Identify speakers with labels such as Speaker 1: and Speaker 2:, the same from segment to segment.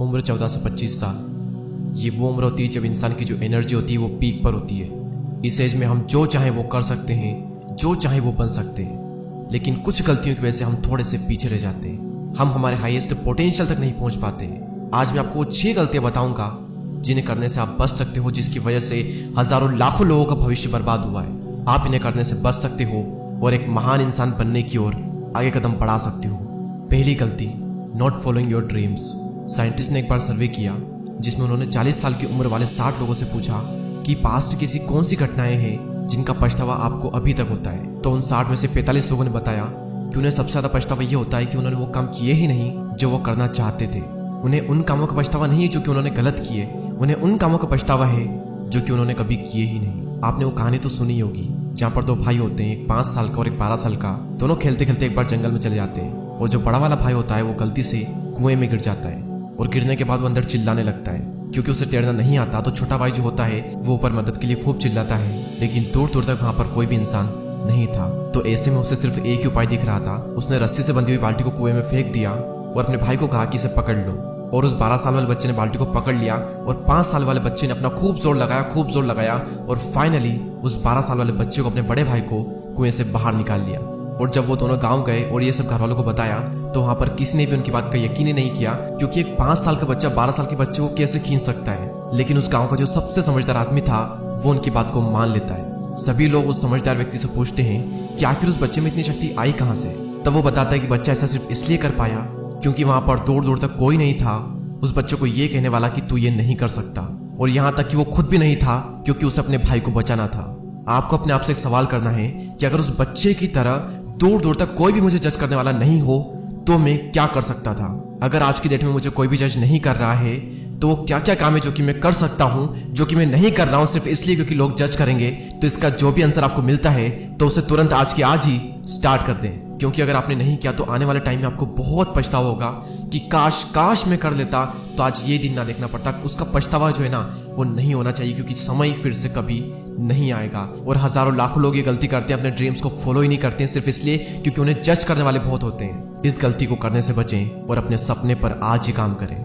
Speaker 1: उम्र 14 से 25 साल, ये वो उम्र होती है जब इंसान की जो एनर्जी होती है वो पीक पर होती है। इस एज में हम जो चाहें वो कर सकते हैं, जो चाहें वो बन सकते हैं, लेकिन कुछ गलतियों की वजह से हम थोड़े से पीछे रह जाते हैं। हम हमारे हाईएस्ट पोटेंशियल तक नहीं पहुंच पाते। आज मैं आपको वो 6 गलतियां बताऊंगा जिन्हें करने से आप बच सकते हो, जिसकी वजह से हजारों लाखों लोगों का भविष्य बर्बाद हुआ है। आप इन्हें करने से बच सकते हो और एक महान इंसान बनने की ओर आगे कदम बढ़ा सकते हो। पहली गलती, not following your dreams. Scientist ने एक बार सर्वे किया जिसमें उन्होंने 40 साल की उम्र वाले 60 लोगों से पूछा कि पास्ट की कौन सी घटनाएं हैं जिनका पछतावा आपको अभी तक होता है। तो उन 60 में से 45 लोगों ने बताया कि उन्हें सबसे ज्यादा पछतावा ये होता है कि उन्होंने वो काम किए ही नहीं जो वो करना चाहते थे। उन्हें उन कामों का पछतावा नहीं है जो कि उन्होंने गलत किए, उन्हें उन कामों का पछतावा है जो कि उन्होंने कभी किए ही नहीं। आपने वो कहानी तो सुनी होगी जहाँ पर 2 भाई होते हैं, एक 5 साल का और एक 12 साल का। दोनों खेलते खेलते एक बार जंगल में चले जाते हैं और जो बड़ा वाला भाई होता है वो गलती से कुएं में गिर जाता है और गिरने के बाद वो अंदर चिल्लाने लगता है क्योंकि उसे तैरना नहीं आता। तो छोटा भाई जो होता है वो ऊपर मदद के लिए खूब चिल्लाता है, लेकिन दूर दूर तक वहां पर कोई भी इंसान नहीं था। तो ऐसे में उसे सिर्फ एक ही उपाय दिख रहा था। उसने रस्सी से बंधी हुई बाल्टी को कुएं में फेंक दिया और अपने भाई को कहा कि इसे पकड़ लो। और उस 12 साल वाले बच्चे ने बाल्टी को पकड़ लिया और 5 साल वाले बच्चे ने अपना खूब जोर लगाया और फाइनली उस 12 साल वाले बच्चे को, अपने बड़े भाई को, कुएं से बाहर निकाल लिया। और जब वो दोनों गांव गए और ये सब घर वालों को बताया तो वहां पर किसी ने भी उनकी बात का यकीन ही नहीं किया, क्योंकि एक 5 साल का बच्चा 12 साल के बच्चे को कैसे खींच सकता है। लेकिन उस गांव का जो सबसे समझदार आदमी था वो उनकी बात को मान लेता है। सभी लोग उस समझदार व्यक्ति से पूछते हैं कि आखिर उस बच्चे में इतनी शक्ति आई कहां से। तब वो बताता है कि बच्चा ऐसा सिर्फ इसलिए कर पाया क्योंकि वहां पर दूर दूर तक कोई नहीं था उस बच्चे को ये कहने वाला कि तू ये नहीं कर सकता। और यहाँ तक कि वो खुद भी नहीं था क्योंकि उसे अपने भाई को बचाना था। आपको अपने आप से एक सवाल करना है कि अगर उस बच्चे की तरह दूर दूर तक कोई भी मुझे जज करने वाला नहीं हो तो मैं क्या कर सकता था। अगर आज की डेट में मुझे कोई भी जज नहीं कर रहा है तो वो क्या क्या काम है जो कि मैं कर सकता हूं, जो कि मैं नहीं कर रहा हूं सिर्फ इसलिए क्योंकि लोग जज करेंगे। तो इसका जो भी आंसर आपको मिलता है तो उसे तुरंत आज की आज ही स्टार्ट कर दें, क्योंकि अगर आपने नहीं किया तो आने वाले टाइम में आपको बहुत पछतावा होगा कि काश मैं कर लेता तो आज ये दिन ना देखना पड़ता। उसका पछतावा जो है ना वो नहीं होना चाहिए, क्योंकि समय फिर से कभी नहीं आएगा। और हजारों लाखों लोग ये गलती करते हैं, अपने ड्रीम्स को फॉलो ही नहीं करते हैं सिर्फ इसलिए क्योंकि उन्हें जज करने वाले बहुत होते हैं। इस गलती को करने से बचें और अपने सपने पर आज ही काम करें।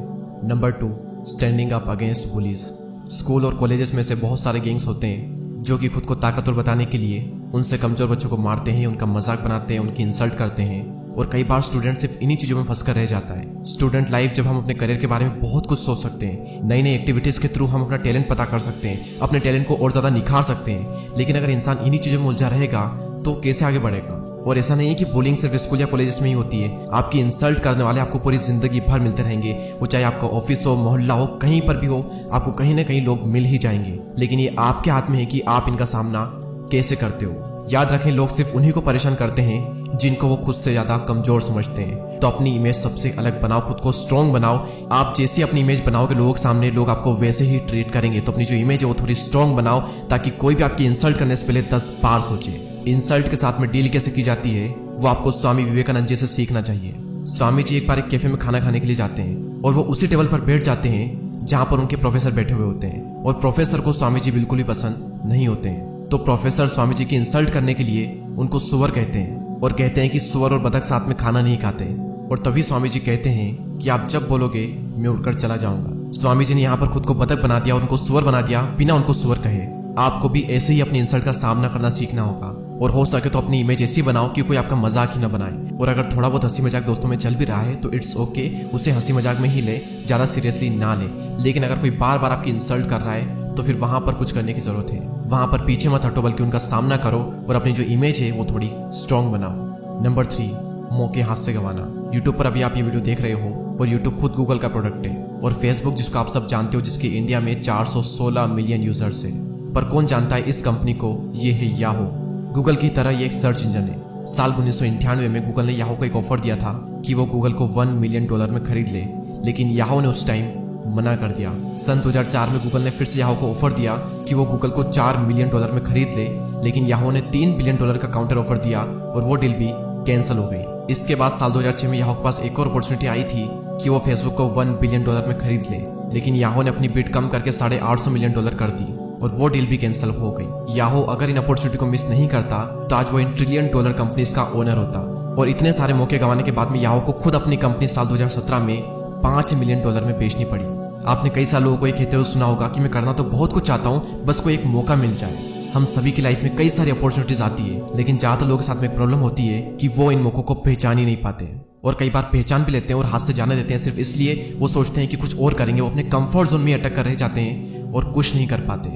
Speaker 1: Number 2, standing up against bullies. School और कॉलेजेस में से बहुत सारे गैंग्स होते हैं जो कि खुद को ताकतवर बताने के लिए उनसे कमजोर बच्चों को मारते हैं, उनका मजाक बनाते हैं, उनकी इंसल्ट करते हैं। और कई बार स्टूडेंट सिर्फ इन्हीं चीजों में फंसकर रह जाता है। स्टूडेंट लाइफ जब हम अपने करियर के बारे में बहुत कुछ सोच सकते हैं, नई नई एक्टिविटीज के थ्रू हम अपना टैलेंट पता कर सकते हैं, अपने टैलेंट को और ज्यादा निखार सकते हैं। लेकिन अगर इंसान इन्हीं चीजों में उलझा रहेगा तो कैसे आगे बढ़ेगा। और ऐसा नहीं है कि बुलिंग सिर्फ स्कूल या कॉलेजेस में ही होती है। आपकी इंसल्ट करने वाले आपको पूरी जिंदगी भर मिलते रहेंगे। वो चाहे आपका ऑफिस हो, मोहल्ला हो, कहीं पर भी हो, आपको कहीं ना कहीं लोग मिल ही जाएंगे। लेकिन ये आपके हाथ में है कि आप इनका सामना कैसे करते हो। याद रखें, लोग सिर्फ उन्हीं को परेशान करते हैं जिनको वो खुद से ज्यादा कमजोर समझते हैं। तो अपनी इमेज सबसे अलग बनाओ, खुद को स्ट्रॉन्ग बनाओ। आप जैसी अपनी इमेज बनाओगे लोगों के सामने, लोग आपको वैसे ही ट्रीट करेंगे। तो अपनी जो इमेज है वो थोड़ी स्ट्रॉन्ग बनाओ ताकि कोई भी आपकी इंसल्ट करने से पहले 10 बार सोचे। इंसल्ट के साथ में डील कैसे की जाती है वो आपको स्वामी विवेकानंद जी से सीखना चाहिए। स्वामी जी एक बार एक कैफे में खाना खाने के लिए जाते हैं और वो उसी टेबल पर बैठ जाते हैं जहां पर उनके प्रोफेसर बैठे हुए होते हैं। और प्रोफेसर को स्वामी जी बिल्कुल भी पसंद नहीं होते हैं। तो प्रोफेसर स्वामी जी की इंसल्ट करने के लिए उनको सुअर कहते हैं और कहते हैं कि सुअर और बतख साथ में खाना नहीं खाते। और तभी स्वामी जी कहते हैं कि आप जब बोलोगे मैं उड़कर चला जाऊंगा। स्वामी जी ने यहाँ पर खुद को बतख बना दिया और उनको सुअर बना दिया बिना उनको सुअर कहे। आपको भी ऐसे ही अपनी इंसल्ट का सामना करना सीखना होगा और हो सके तो अपनी इमेज ऐसी बनाओ कि कोई आपका मजाक ही ना बनाए। और अगर थोड़ा बहुत हंसी मजाक दोस्तों में चल भी रहा है तो इट्स ओके, उसे हंसी मजाक में ही ले, ज्यादा सीरियसली ना ले। लेकिन अगर कोई बार बार आपकी इंसल्ट कर रहा है तो फिर वहां पर कुछ करने की जरूरत है। वहां पर पीछे मत हटो बल्कि उनका सामना करो और अपनी जो इमेज है वो थोड़ी स्ट्रॉन्ग बनाओ। नंबर 3, मौके हाथ से गंवाना। यूट्यूब पर अभी आप ये वीडियो देख रहे हो और यूट्यूब खुद गूगल का प्रोडक्ट है। और फेसबुक जिसको आप सब जानते हो, जिसके इंडिया में 416 मिलियन यूजर्स है। पर कौन जानता है इस कंपनी को, ये है याहू। गूगल की तरह ये एक सर्च इंजन है। साल 1998 में गूगल ने याहू को एक ऑफर दिया था कि वो गूगल को $1 मिलियन में खरीद ले, लेकिन याहू ने उस टाइम मना कर दिया। सन 2004 में गूगल ने फिर से याहू को ऑफर दिया कि वो गूगल को $4 मिलियन में खरीद ले, लेकिन याहू ने $3 बिलियन का काउंटर ऑफर दिया और वो डील भी कैंसिल हो गई। इसके बाद साल 2006 में याहू के पास एक और अपॉर्चुनिटी आई थी कि वो फेसबुक को $1 बिलियन में खरीद ले, लेकिन याहू ने अपनी बिड कम करके $850 मिलियन कर दी और वो डील भी कैंसिल हो गई। याहू अगर इन अपॉर्चुनिटी को मिस नहीं करता तो आज वो $1 ट्रिलियन कंपनीज का ओनर होता। और इतने सारे मौके गंवाने के बाद में याहू को खुद अपनी कंपनी साल 2017 में $5 मिलियन में बेचनी पड़ी। आपने कई सारे लोगों को ये कहते हुए सुना होगा कि मैं करना तो बहुत कुछ चाहता हूँ, बस कोई एक मौका मिल जाए। हम सभी की लाइफ में कई सारी अपॉर्चुनिटीज आती है, लेकिन ज्यादातर लोगों के साथ में एक प्रॉब्लम होती है कि वो इन मौकों को पहचान ही नहीं पाते, और कई बार पहचान भी लेते हैं और हाथ से जाने देते हैं सिर्फ इसलिए वो सोचते हैं कि कुछ और करेंगे। वो अपने कंफर्ट जोन में अटक कर रह जाते हैं और कुछ नहीं कर पाते।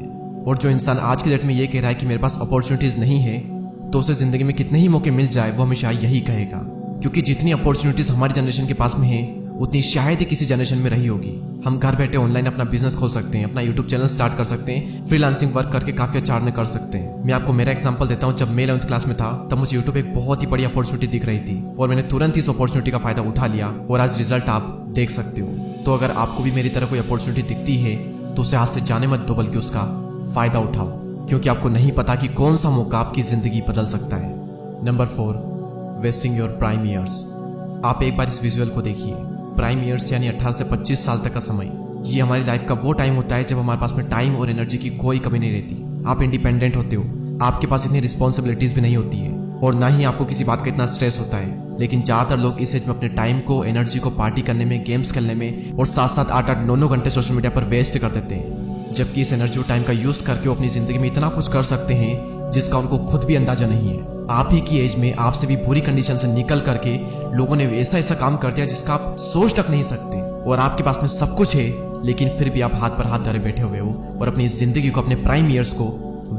Speaker 1: और जो इंसान आज की डेट में ये कह रहा है कि मेरे पास अपॉर्चुनिटीज नहीं है, तो उसे जिंदगी में कितने ही मौके मिल जाए वो हमेशा यही कहेगा, क्योंकि जितनी अपॉर्चुनिटीज हमारी जनरेशन के पास में है उतनी शायद ही किसी जनरेशन में रही होगी। हम घर बैठे ऑनलाइन अपना बिजनेस खोल सकते हैं, अपना यूट्यूब चैनल स्टार्ट कर सकते हैं, फ्रीलांसिंग वर्क करके काफी अच्छा अर्न कर सकते हैं। मैं आपको मेरा एग्जांपल देता हूं। जब मैं 11th क्लास में था तब मुझे यूट्यूब एक बहुत ही बड़ी अपॉर्चुनिटी दिख रही थी और मैंने तुरंत इस अपॉर्चुनिटी का फायदा उठा लिया और आज रिजल्ट आप देख सकते हो। तो अगर आपको भी मेरी तरह कोई अपॉर्चुनिटी दिखती है तो उसे हाथ से जाने मत दो, बल्कि उसका फायदा उठाओ, क्योंकि आपको नहीं पता कि कौन सा मौका आपकी जिंदगी बदल सकता है। Number 4, wasting your prime years. आप एक बार इस विजुअल को देखिए। प्राइम ईयर्स यानी 18 से 25 साल तक का समय, ये हमारी लाइफ का वो टाइम होता है जब हमारे पास में टाइम और एनर्जी की कोई कमी नहीं रहती। आप इंडिपेंडेंट होते हो, आपके पास इतनी रिस्पॉन्सिबिलिटीज भी नहीं होती है और ना ही आपको किसी बात का इतना स्ट्रेस होता है। लेकिन ज्यादातर लोग इस एज में अपने टाइम को, एनर्जी को पार्टी करने में, गेम्स खेलने में और साथ साथ 8-8, 9-9 घंटे सोशल मीडिया पर वेस्ट कर देते हैं, जबकि इस एनर्जी और टाइम का यूज करके वो अपनी जिंदगी में इतना कुछ कर सकते हैं जिसका उनको खुद भी अंदाजा नहीं है। आप ही की एज में आपसे भी बुरी कंडीशन से निकल करके लोगों ने ऐसा काम कर दिया जिसका आप सोच तक नहीं सकते, और आपके पास में सब कुछ है लेकिन फिर भी आप हाथ पर हाथ धरे बैठे हुए हो और अपनी जिंदगी को, अपने प्राइम ईयर्स को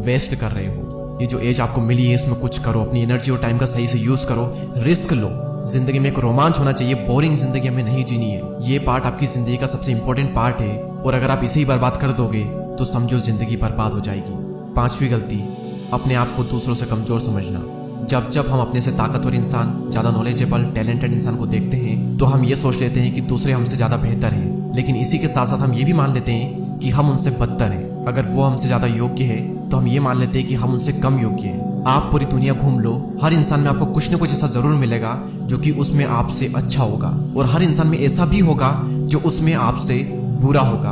Speaker 1: वेस्ट कर रहे हो। ये जो एज आपको मिली है इसमें कुछ करो, अपनी एनर्जी और टाइम का सही से यूज करो, रिस्क लो। जिंदगी में एक रोमांच होना चाहिए, बोरिंग जिंदगी हमें नहीं जीनी है। ये पार्ट आपकी जिंदगी का सबसे इंपॉर्टेंट पार्ट है, और अगर आप इसे ही बर्बाद कर दोगे तो समझो जिंदगी बर्बाद हो जाएगी। 5वीं गलती, अपने आप को दूसरों से कमजोर समझना। जब हम अपने से ताकतवर इंसान, ज्यादा नॉलेजेबल, टैलेंटेड इंसान को देखते हैं तो हम ये सोच लेते हैं कि दूसरे हमसे ज्यादा बेहतर हैं, लेकिन इसी के साथ साथ हम ये भी मान लेते हैं कि हम उनसे बदतर हैं। अगर वो हमसे ज्यादा योग्य है तो हम ये मान लेते हैं कि हम उनसे कम योग्य हैं। आप पूरी दुनिया घूम लो, हर इंसान में आपको कुछ न कुछ ऐसा जरूर मिलेगा जो कि उसमें आपसे अच्छा होगा, और हर इंसान में ऐसा भी होगा जो उसमें आपसे बुरा होगा।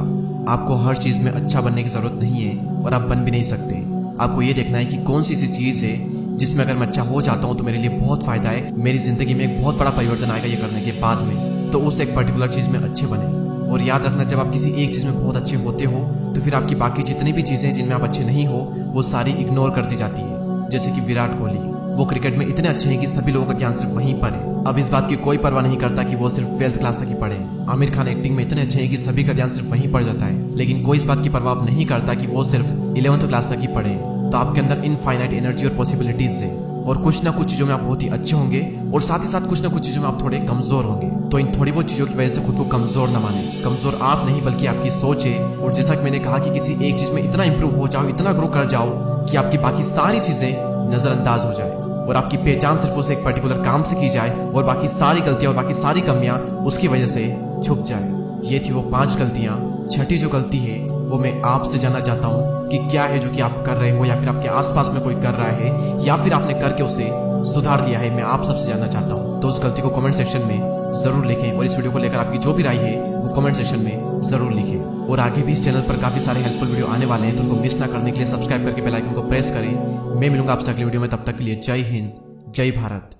Speaker 1: आपको हर चीज में अच्छा बनने की जरूरत नहीं है और आप बन भी नहीं सकते। आपको ये देखना है कि कौन सी ऐसी चीज है जिसमें अगर मैं अच्छा हो जाता हूँ तो मेरे लिए बहुत फायदा है, मेरी जिंदगी में एक बहुत बड़ा परिवर्तन आएगा ये करने के बाद में, तो उस एक पर्टिकुलर चीज में अच्छे बने। और याद रखना, जब आप किसी एक चीज में बहुत अच्छे होते हो तो फिर आपकी बाकी जितनी भी चीजें जिनमें आप अच्छे नहीं हो वो सारी इग्नोर कर दी जाती है। जैसे कि विराट कोहली, वो क्रिकेट में इतने अच्छे हैं कि सभी लोगों का ध्यान सिर्फ वहीं पर है। अब इस बात की कोई परवाह नहीं करता कि वो सिर्फ 12th क्लास तक ही पढ़े। आमिर खान एक्टिंग में इतने अच्छे हैं कि सभी का ध्यान सिर्फ वहीं पड़ जाता है, लेकिन कोई इस बात की परवाह नहीं करता कि वो सिर्फ 11th क्लास तक ही पढ़े। तो आपके अंदर इनफाइनाइट एनर्जी और पॉसिबिलिटीज है, और कुछ ना कुछ चीजों में आप बहुत ही अच्छे होंगे और साथ ही साथ कुछ ना कुछ चीजों में आप थोड़े कमजोर होंगे। तो इन थोड़ी बहुत चीजों की वजह से खुद को कमजोर न माने। कमजोर आप नहीं बल्कि आपकी सोच है। और जैसा कि मैंने कहा कि किसी एक चीज में इतना इंप्रूव हो जाओ, इतना ग्रो कर जाओ कि आपकी बाकी सारी चीजें नजरअंदाज हो जाए और आपकी पहचान सिर्फ उस एक पर्टिकुलर काम से की जाए और बाकी सारी गलतियां और बाकी सारी कमियां उसकी वजह से छुप जाए। ये थी वो 5 गलतियां। 6ठी जो गलती है वो मैं आपसे जानना चाहता हूँ कि क्या है जो कि आप कर रहे हो, या फिर आपके आसपास में कोई कर रहा है, या फिर आपने करके उसे सुधार लिया है। मैं आप सबसे जानना चाहता हूँ। तो उस गलती को कमेंट सेक्शन में जरूर लिखें, और इस वीडियो को लेकर आपकी जो भी राय है वो कमेंट सेक्शन में जरूर लिखें। और आगे भी इस चैनल पर काफी सारे हेल्पफुल वीडियो आने वाले हैं, तो उनको मिस ना करने के लिए सब्सक्राइब करके बेल आइकन को प्रेस करें। मैं मिलूंगा आपसे अगली वीडियो में, तब तक के लिए जय हिंद, जय भारत।